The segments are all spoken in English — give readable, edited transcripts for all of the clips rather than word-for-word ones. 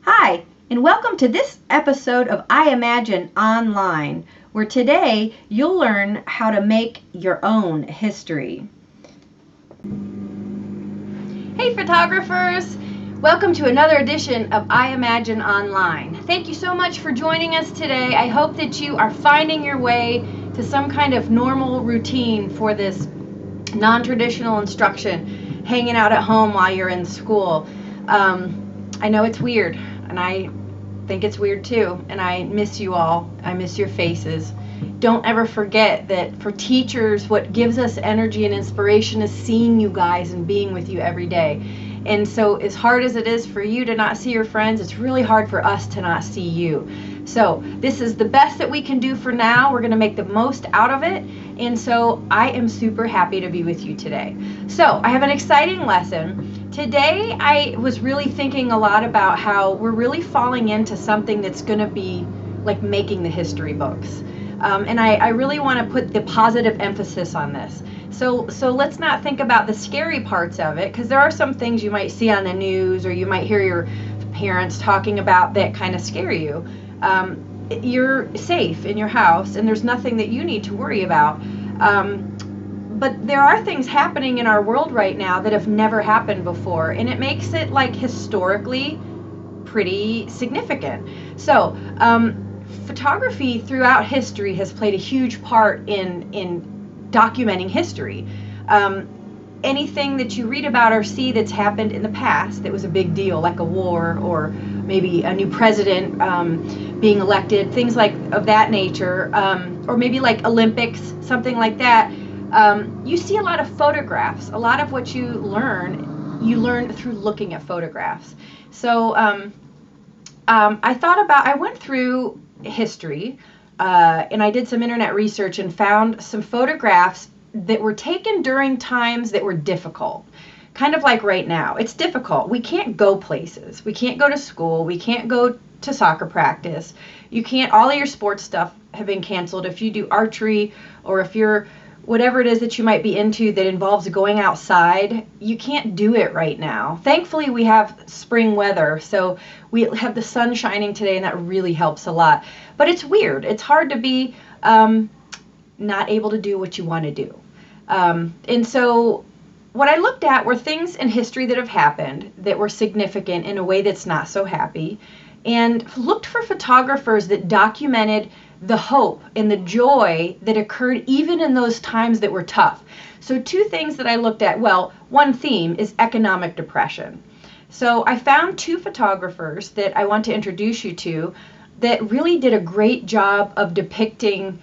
Hi, and welcome to this episode of I Imagine Online, where today you'll learn how to make your own history. Hey photographers! Welcome to another edition of I Imagine Online. Thank you so much for joining us today. I hope that you are finding your way to some kind of normal routine for this non-traditional instruction, hanging out at home while you're in school. I know it's weird, and I think it's weird too, and I miss you all. I miss your faces. Don't ever forget that for teachers, what gives us energy and inspiration is seeing you guys and being with you every day. And so as hard as it is for you to not see your friends, it's really hard for us to not see you. So this is the best that we can do for now. We're going to make the most out of it. And so I am super happy to be with you today. So I have an exciting lesson. Today I was really thinking a lot about how we're really falling into something that's going to be like making the history books. And I really want to put the positive emphasis on this. So let's not think about the scary parts of it, because there are some things you might see on the news or you might hear your parents talking about that kind of scare you. You're safe in your house and there's nothing that you need to worry about. But there are things happening in our world right now that have never happened before, and it makes it like historically pretty significant. So photography throughout history has played a huge part in documenting history. Anything that you read about or see that's happened in the past that was a big deal, like a war or maybe a new president being elected, things like of that nature, or maybe like Olympics, something like that, you see a lot of photographs. A lot of what you learn through looking at photographs. So I went through history and I did some internet research and found some photographs that were taken during times that were difficult. Kind of like right now. It's difficult. We can't go places. We can't go to school. We can't go to soccer practice. You can't, all of your sports stuff have been canceled. If you do archery or if you're whatever it is that you might be into that involves going outside, you can't do it right now. Thankfully, we have spring weather, so we have the sun shining today, and that really helps a lot. But it's weird. It's hard to be not able to do what you want to do. And so what I looked at were things in history that have happened that were significant in a way that's not so happy, and looked for photographers that documented the hope and the joy that occurred even in those times that were tough. So two things that I looked at, well, one theme is economic depression. So I found two photographers that I want to introduce you to that really did a great job of depicting,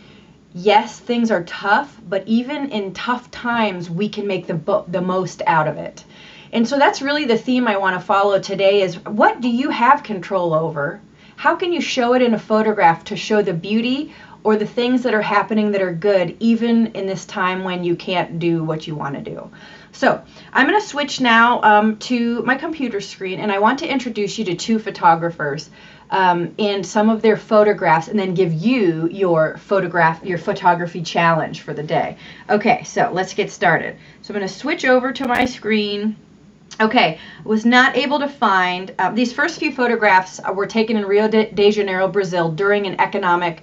yes, things are tough, but even in tough times, we can make the most out of it. And so that's really the theme I want to follow today is, what do you have control over? How can you show it in a photograph to show the beauty or the things that are happening that are good, even in this time when you can't do what you want to do? So I'm going to switch now to my computer screen, and I want to introduce you to two photographers and some of their photographs, and then give you your photography challenge for the day. Okay, so let's get started. So I'm going to switch over to my screen. Okay, was not able to find, these first few photographs were taken in Rio de Janeiro, Brazil during an economic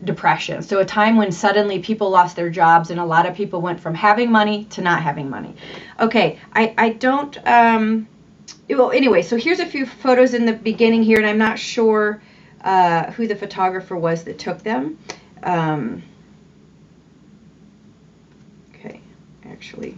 depression. So a time when suddenly people lost their jobs and a lot of people went from having money to not having money. Okay, I don't, well, anyway, so here's a few photos in the beginning here, and I'm not sure who the photographer was that took them. Okay, actually.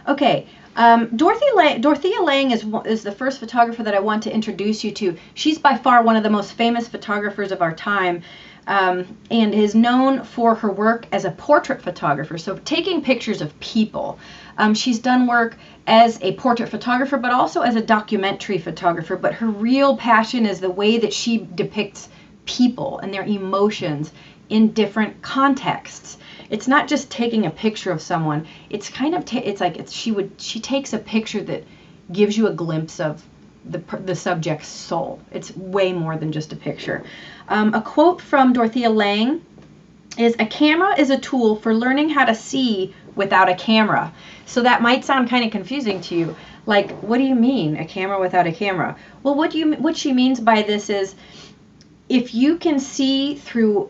Okay, Dorothea Lange is the first photographer that I want to introduce you to. She's by far one of the most famous photographers of our time, and is known for her work as a portrait photographer, so taking pictures of people. She's done work as a portrait photographer, but also as a documentary photographer, but her real passion is the way that she depicts people and their emotions in different contexts. It's not just taking a picture of someone. It's kind of she takes a picture that gives you a glimpse of the subject's soul. It's way more than just a picture. A quote from Dorothea Lange is, "A camera is a tool for learning how to see without a camera." So that might sound kind of confusing to you. Like, what do you mean, a camera without a camera? Well, what she means by this is, if you can see through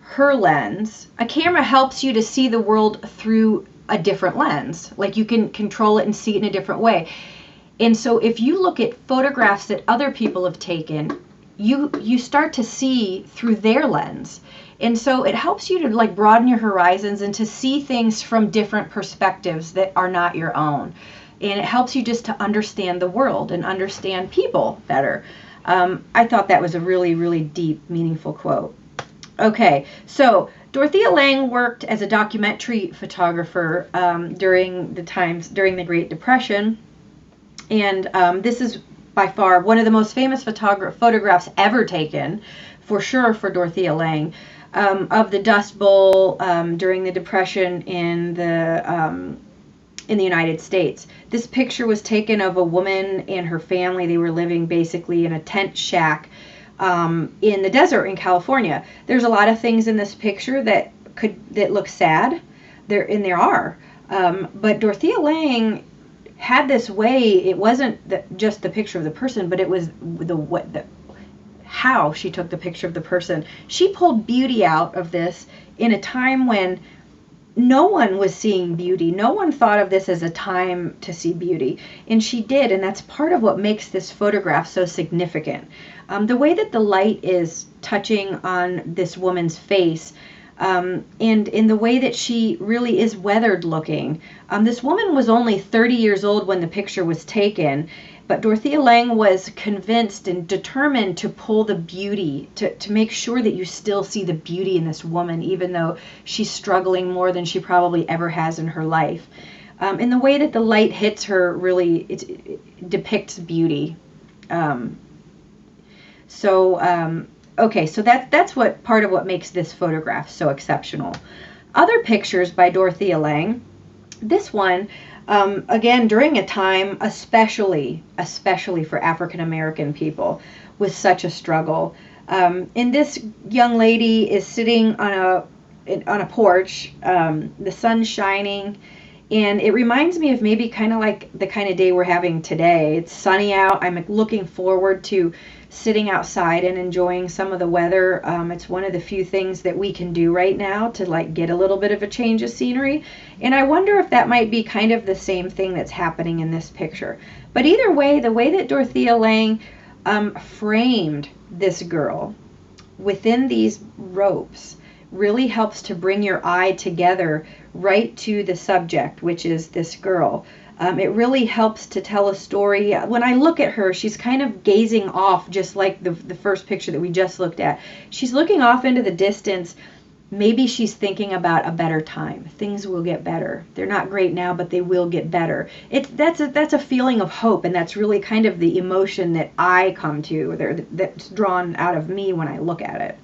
her lens, a camera helps you to see the world through a different lens. Like, you can control it and see it in a different way. And so if you look at photographs that other people have taken, you start to see through their lens. And so it helps you to like broaden your horizons and to see things from different perspectives that are not your own. And it helps you just to understand the world and understand people better. I thought that was a really, really deep, meaningful quote. Okay, so Dorothea Lange worked as a documentary photographer during the Great Depression. And this is by far one of the most famous photographs ever taken, for sure, for Dorothea Lange, of the Dust Bowl during the Depression in the United States. This picture was taken of a woman and her family. They were living basically in a tent shack in the desert in California. There's a lot of things in this picture that look sad. There are. But Dorothea Lange had this way. It wasn't just the picture of the person, but it was how she took the picture of the person. She pulled beauty out of this in a time when no one was seeing beauty. No one thought of this as a time to see beauty. And she did, and that's part of what makes this photograph so significant. The way that the light is touching on this woman's face, and in the way that she really is weathered looking. This woman was only 30 years old when the picture was taken, but Dorothea Lange was convinced and determined to pull the beauty, to make sure that you still see the beauty in this woman, even though she's struggling more than she probably ever has in her life. In the way that the light hits her, really, it depicts beauty. Okay, so that's what part of what makes this photograph so exceptional. Other pictures by Dorothea Lange. This one, again, during a time, especially for African American people, was such a struggle. And this young lady is sitting on a porch. The sun's shining, and it reminds me of maybe kind of like the kind of day we're having today. It's sunny out. I'm looking forward to sitting outside and enjoying some of the weather. It's one of the few things that we can do right now to like get a little bit of a change of scenery. And I wonder if that might be kind of the same thing that's happening in this picture. But either way, the way that Dorothea Lange framed this girl within these ropes really helps to bring your eye together right to the subject, which is this girl. It really helps to tell a story. When I look at her, she's kind of gazing off, just like the first picture that we just looked at. She's looking off into the distance. Maybe she's thinking about a better time. Things will get better. They're not great now, but they will get better. That's a feeling of hope, and that's really kind of the emotion that I come to, that's drawn out of me when I look at it.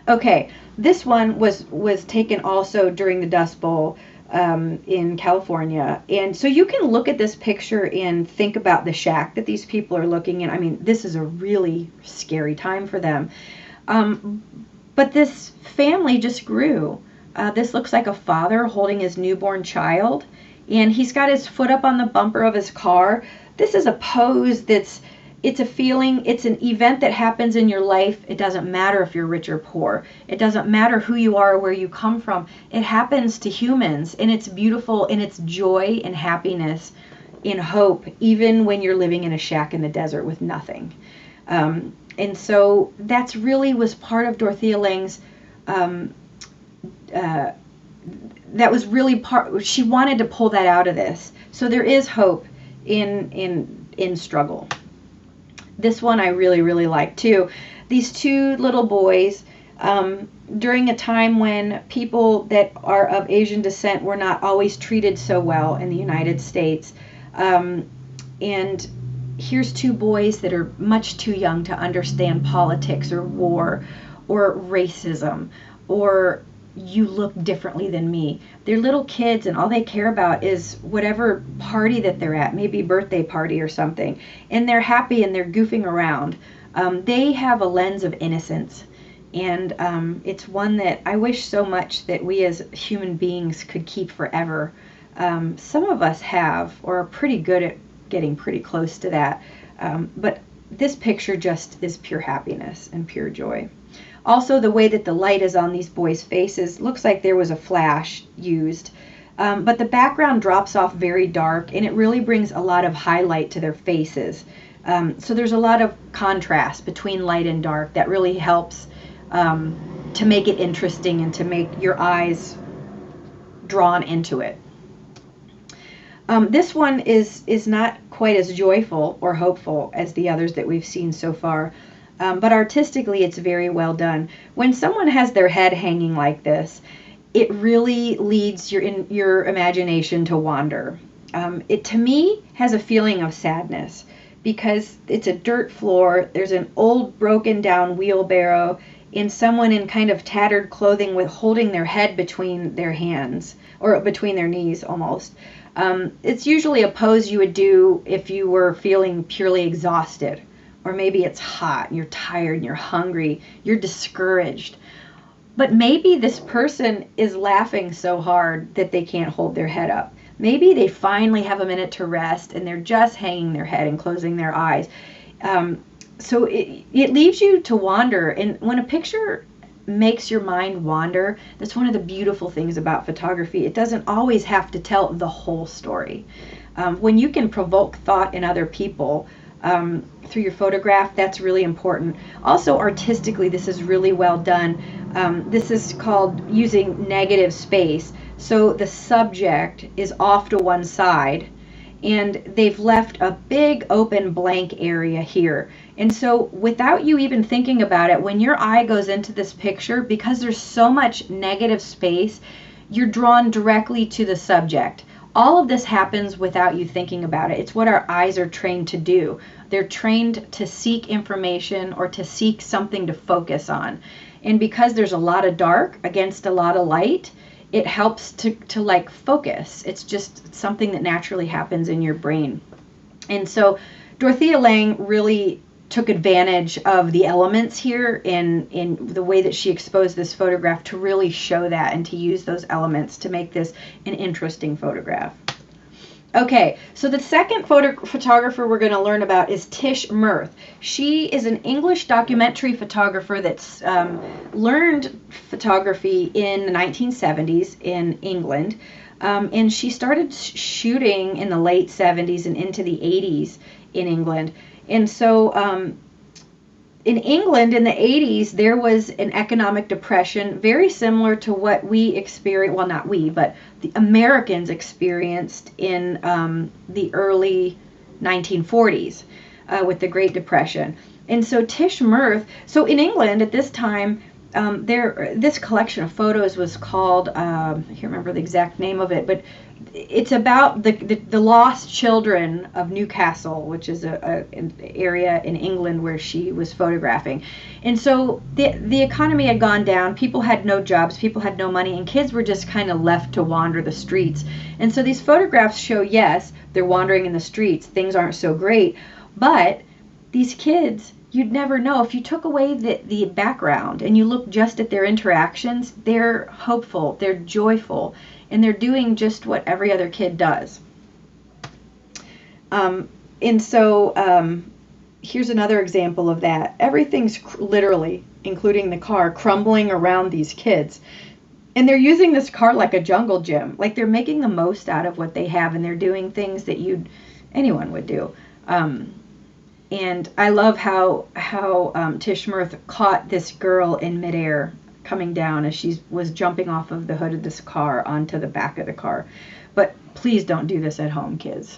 Okay, this one was taken also during the Dust Bowl in California. And so you can look at this picture and think about the shack that these people are looking in. I mean, this is a really scary time for them. But this family just grew. This looks like a father holding his newborn child, and he's got his foot up on the bumper of his car. This is a pose it's a feeling, it's an event that happens in your life. It doesn't matter if you're rich or poor. It doesn't matter who you are or where you come from. It happens to humans, and it's beautiful, and it's joy and happiness and hope, even when you're living in a shack in the desert with nothing. And so that's really was part of Dorothea Lange's, that was really she wanted to pull that out of this. So there is hope in struggle. This one I really, really like too. These two little boys, during a time when people that are of Asian descent were not always treated so well in the United States. And here's two boys that are much too young to understand politics or war or racism or you look differently than me. They're little kids, and all they care about is whatever party that they're at, maybe birthday party or something, and they're happy and they're goofing around. They have a lens of innocence. And it's one that I wish so much that we as human beings could keep forever. Some of us have, or are pretty good at getting pretty close to that. But this picture just is pure happiness and pure joy. Also, the way that the light is on these boys' faces looks like there was a flash used. But the background drops off very dark, and it really brings a lot of highlight to their faces. So there's a lot of contrast between light and dark that really helps to make it interesting and to make your eyes drawn into it. This one is not quite as joyful or hopeful as the others that we've seen so far, but artistically it's very well done. When someone has their head hanging like this, it really leads your imagination to wander. It, to me, has a feeling of sadness because it's a dirt floor, there's an old broken down wheelbarrow, and someone in kind of tattered clothing with holding their head between their hands, or between their knees almost. It's usually a pose you would do if you were feeling purely exhausted, or maybe it's hot and you're tired and you're hungry, you're discouraged. But maybe this person is laughing so hard that they can't hold their head up. Maybe they finally have a minute to rest and they're just hanging their head and closing their eyes. So it leaves you to wander. And when a picture makes your mind wander, that's one of the beautiful things about photography. It doesn't always have to tell the whole story. When you can provoke thought in other people through your photograph, that's really important. Also, artistically, this is really well done. This is called using negative space. So the subject is off to one side, and they've left a big open blank area here. And so without you even thinking about it, when your eye goes into this picture, because there's so much negative space, you're drawn directly to the subject. All of this happens without you thinking about it. It's what our eyes are trained to do. They're trained to seek information or to seek something to focus on. And because there's a lot of dark against a lot of light, it helps to like focus. It's just something that naturally happens in your brain. And so Dorothea Lange really took advantage of the elements here in the way that she exposed this photograph to really show that and to use those elements to make this an interesting photograph. Okay, so the second photographer we're going to learn about is Tish Murth. She is an English documentary photographer that's learned photography in the 1970s in England. And she started shooting in the late 70s and into the 80s in England. And so in England in the 80s, there was an economic depression very similar to what we experienced, well, not we, but the Americans experienced in the early 1940s with the Great Depression. And so Tish Murth, so in England at this time, this collection of photos was called, I can't remember the exact name of it, but it's about the lost children of Newcastle, which is an area in England where she was photographing. And so the economy had gone down, people had no jobs, people had no money, and kids were just kind of left to wander the streets. And so these photographs show, yes, they're wandering in the streets, things aren't so great, but these kids, you'd never know. If you took away the background and you look just at their interactions, they're hopeful, they're joyful, and they're doing just what every other kid does. And so here's another example of that. Everything's literally, including the car, crumbling around these kids. And they're using this car like a jungle gym. Like they're making the most out of what they have, and they're doing things that anyone would do. And I love how Tish Murth caught this girl in midair coming down as she was jumping off of the hood of this car onto the back of the car. But please don't do this at home, kids.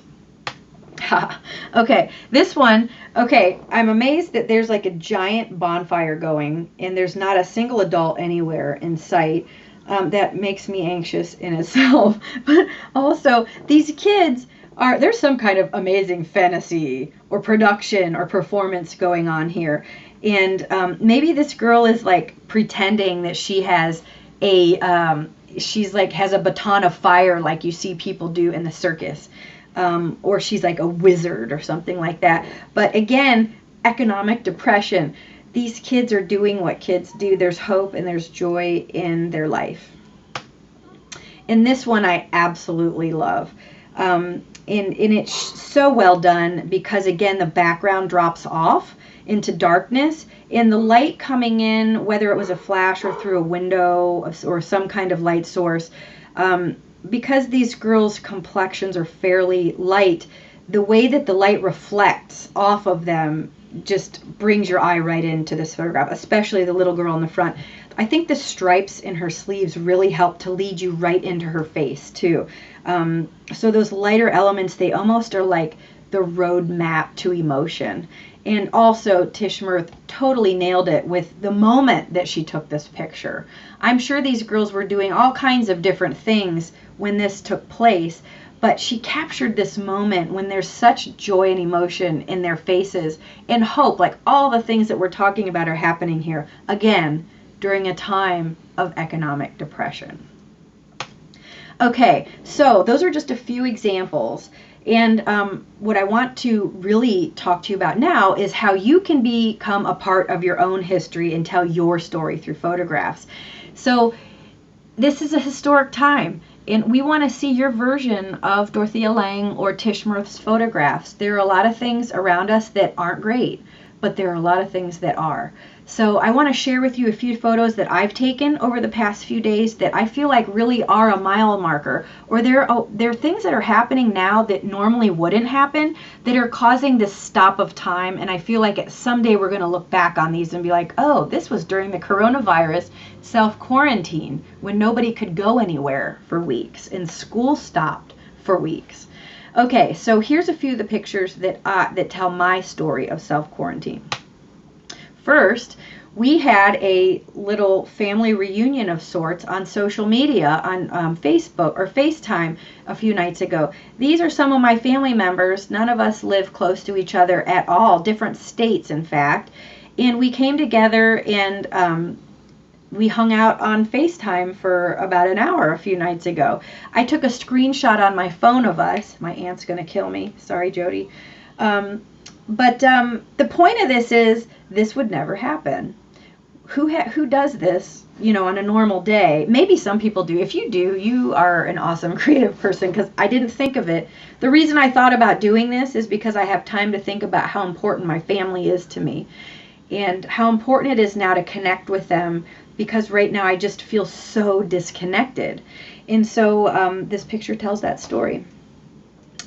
Okay, this one, okay, I'm amazed that there's like a giant bonfire going and there's not a single adult anywhere in sight. That makes me anxious in itself. But also, these kids there's some kind of amazing fantasy or production or performance going on here. And maybe this girl is like pretending that she has has a baton of fire like you see people do in the circus. Or she's like a wizard or something like that. But again, economic depression. These kids are doing what kids do. There's hope and there's joy in their life. And this one I absolutely love. And it's so well done because, again, the background drops off into darkness, and the light coming in, whether it was a flash or through a window or some kind of light source, because these girls' complexions are fairly light, the way that the light reflects off of them just brings your eye right into this photograph, especially the little girl in the front. I think the stripes in her sleeves really help to lead you right into her face too. So those lighter elements, they almost are like the road map to emotion. And also Tish Mirth totally nailed it with the moment that she took this picture. I'm sure these girls were doing all kinds of different things when this took place, but she captured this moment when there's such joy and emotion in their faces and hope, like all the things that we're talking about are happening here, again, during a time of economic depression. Okay, so those are just a few examples. And what I want to really talk to you about now is how you can become a part of your own history and tell your story through photographs. So this is a historic time, and we want to see your version of Dorothea Lange or Tish Mirth's photographs. There are a lot of things around us that aren't great, but there are a lot of things that are. So I want to share with you a few photos that I've taken over the past few days that I feel like really are a mile marker, or there are things that are happening now that normally wouldn't happen that are causing this stop of time, and I feel like someday we're going to look back on these and be like, oh, this was during the coronavirus self-quarantine when nobody could go anywhere for weeks and school stopped for weeks. Okay, so here's a few of the pictures that tell my story of self-quarantine. First, we had a little family reunion of sorts on social media, on Facebook or FaceTime a few nights ago. These are some of my family members. None of us live close to each other at all, different states, in fact. And we came together and we hung out on FaceTime for about an hour a few nights ago. I took a screenshot on my phone of us. My aunt's going to kill me. Sorry, Jody. But the point of this is this would never happen. Who does this, on a normal day? Maybe some people do. If you do, you are an awesome creative person, because I didn't think of it. The reason I thought about doing this is because I have time to think about how important my family is to me and how important it is now to connect with them, because right now I just feel so disconnected. And so this picture tells that story.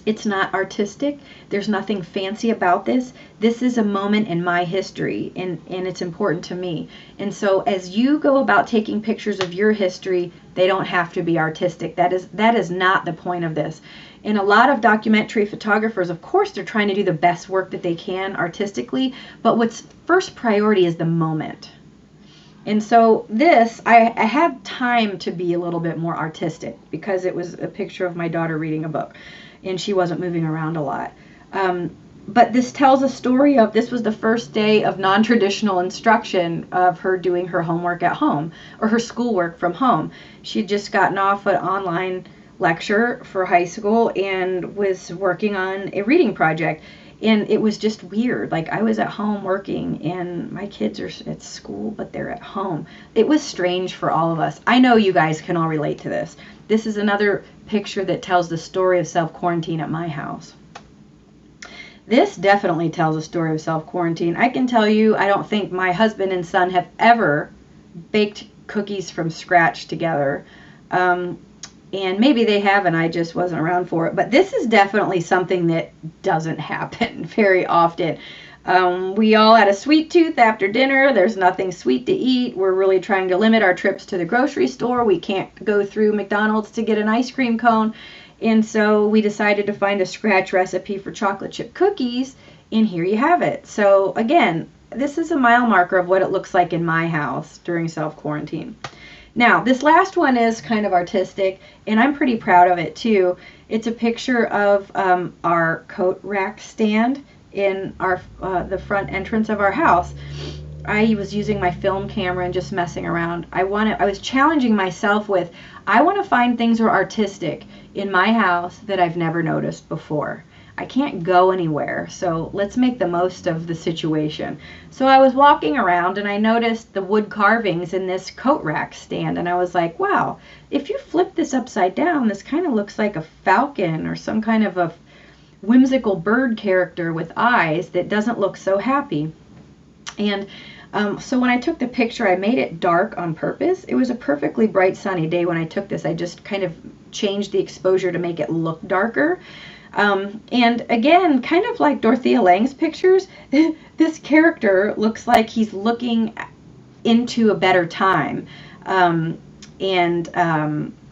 It's not artistic. There's nothing fancy about this. This is a moment in my history, and it's important to me. And so as you go about taking pictures of your history, they don't have to be artistic. That is not the point of this. And a lot of documentary photographers, of course, they're trying to do the best work that they can artistically, but what's first priority is the moment. And so this, I had time to be a little bit more artistic because it was a picture of my daughter reading a book, and she wasn't moving around a lot. But this tells a story of, this was the first day of non-traditional instruction of her doing her homework at home, or her schoolwork from home. She'd just gotten off an online lecture for high school and was working on a reading project. And it was just weird. Like, I was at home working and my kids are at school, but they're at home. It was strange for all of us. I know you guys can all relate to this. This is another picture that tells the story of self-quarantine at my house. This definitely tells a story of self-quarantine. I can tell you, I don't think my husband and son have ever baked cookies from scratch together. And maybe they have, and I just wasn't around for it. But this is definitely something that doesn't happen very often. We all had a sweet tooth after dinner. There's nothing sweet to eat. We're really trying to limit our trips to the grocery store. We can't go through McDonald's to get an ice cream cone. And so we decided to find a scratch recipe for chocolate chip cookies, and here you have it. So again, this is a mile marker of what it looks like in my house during self-quarantine. Now, this last one is kind of artistic, and I'm pretty proud of it too. It's a picture of our coat rack stand in our the front entrance of our house. I was using my film camera and just messing around. I was challenging myself with, I want to find things that are artistic in my house that I've never noticed before. I can't go anywhere, so let's make the most of the situation. So I was walking around and I noticed the wood carvings in this coat rack stand, and I was like, wow, if you flip this upside down, this kind of looks like a falcon or some kind of a whimsical bird character with eyes that doesn't look so happy. And so when I took the picture, I made it dark on purpose. It was a perfectly bright sunny day when I took this. I just kind of changed the exposure to make it look darker. And again, kind of like Dorothea Lange's pictures, this character looks like he's looking into a better time.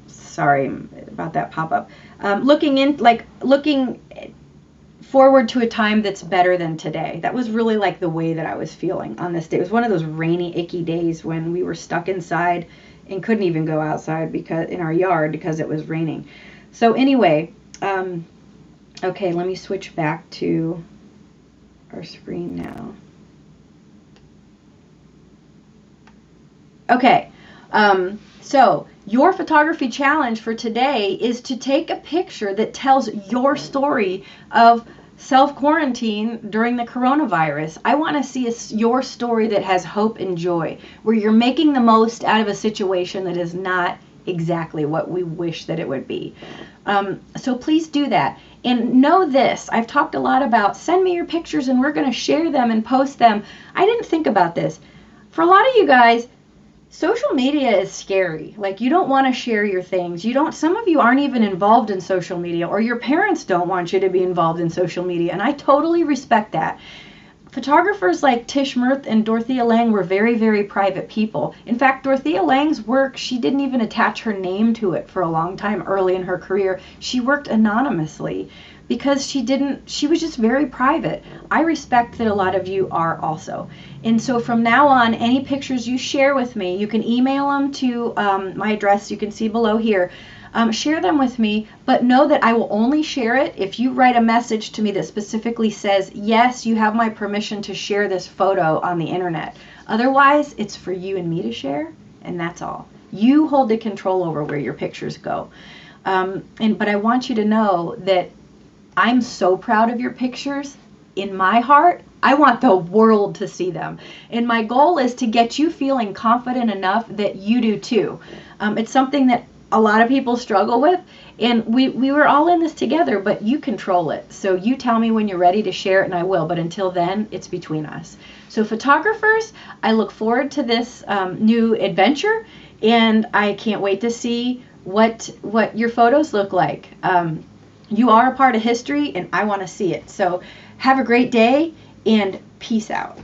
Sorry about that pop-up. Looking forward to a time that's better than today. That was really like the way that I was feeling on this day. It was one of those rainy, icky days when we were stuck inside and couldn't even go outside because in our yard because it was raining. So anyway, okay, let me switch back to our screen now. Okay, so your photography challenge for today is to take a picture that tells your story of self-quarantine during the coronavirus. I want to see your story that has hope and joy, where you're making the most out of a situation that is not exactly what we wish that it would be. So please do that. And know this, I've talked a lot about send me your pictures and we're going to share them and post them. I didn't think about this. For a lot of you guys, social media is scary. Like, you don't want to share your things. Some of you aren't even involved in social media, or your parents don't want you to be involved in social media, and I totally respect that. Photographers like Tish Mirth and Dorothea Lange were very, very private people. In fact, Dorothea Lange's work, she didn't even attach her name to it for a long time early in her career. She worked anonymously because she was just very private. I respect that a lot of you are also. And so from now on, any pictures you share with me, you can email them to my address you can see below here. Share them with me, but know that I will only share it if you write a message to me that specifically says, yes, you have my permission to share this photo on the internet. Otherwise, it's for you and me to share, and that's all. You hold the control over where your pictures go. But I want you to know that I'm so proud of your pictures. In my heart, I want the world to see them. And my goal is to get you feeling confident enough that you do too. It's something that a lot of people struggle with, and we were all in this together, but you control it. So you tell me when you're ready to share it and I will, but until then, it's between us. So photographers, I look forward to this new adventure, and I can't wait to see what your photos look like. You are a part of history, and I want to see it. So have a great day, and peace out.